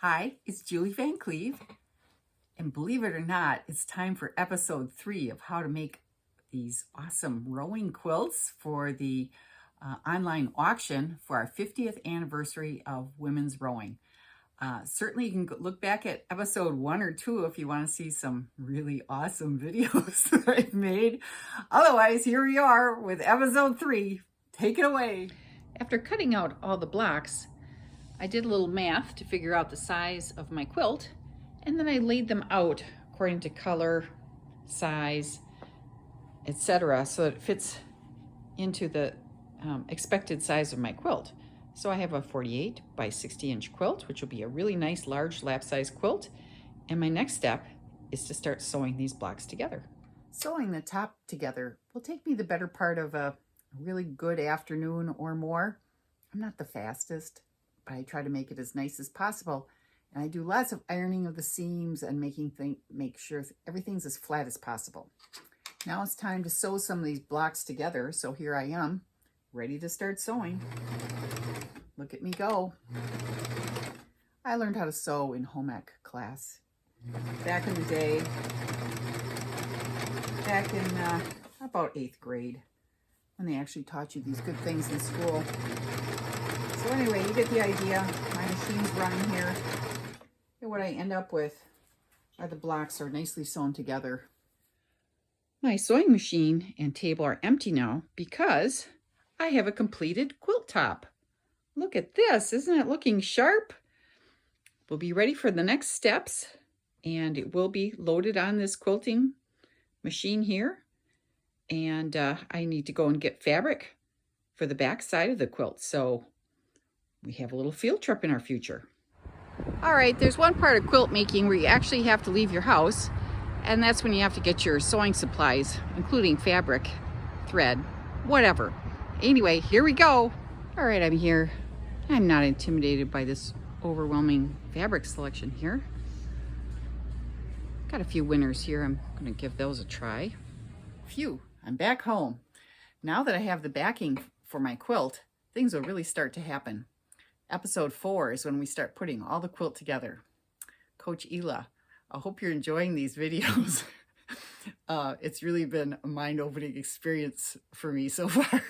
Hi, it's Julie Van Cleve, and believe it or not, it's time for episode 3 of how to make these awesome rowing quilts for the online auction for our 50th anniversary of women's rowing. Certainly you can look back at episode 1 or 2 if you want to see some really awesome videos that I've made. Otherwise, here we are with episode 3. Take it away. After cutting out all the blocks, I did a little math to figure out the size of my quilt, and then I laid them out according to color, size, etc., so that it fits into the expected size of my quilt. So I have a 48 by 60 inch quilt, which will be a really nice large lap size quilt. And my next step is to start sewing these blocks together. Sewing the top together will take me the better part of a really good afternoon or more. I'm not the fastest, but I try to make it as nice as possible. And I do lots of ironing of the seams and make sure everything's as flat as possible. Now it's time to sew some of these blocks together. So here I am, ready to start sewing. Look at me go. I learned how to sew in home ec class back in the day, back in about 8th grade, when they actually taught you these good things in school. So anyway, you get the idea. My machine's running here. And what I end up with are the blocks are nicely sewn together. My sewing machine and table are empty now because I have a completed quilt top. Look at this, isn't it looking sharp? We'll be ready for the next steps, and it will be loaded on this quilting machine here. And I need to go and get fabric for the back side of the quilt, so we have a little field trip in our future. All right, there's one part of quilt making where you actually have to leave your house, and that's when you have to get your sewing supplies, including fabric, thread, whatever. Anyway, here we go. All right, I'm here. I'm not intimidated by this overwhelming fabric selection here. Got a few winners here. I'm going to give those a try. Phew, I'm back home. Now that I have the backing for my quilt, things will really start to happen. Episode 4 is when we start putting all the quilt together. Coach Ela, I hope you're enjoying these videos. It's really been a mind-opening experience for me so far.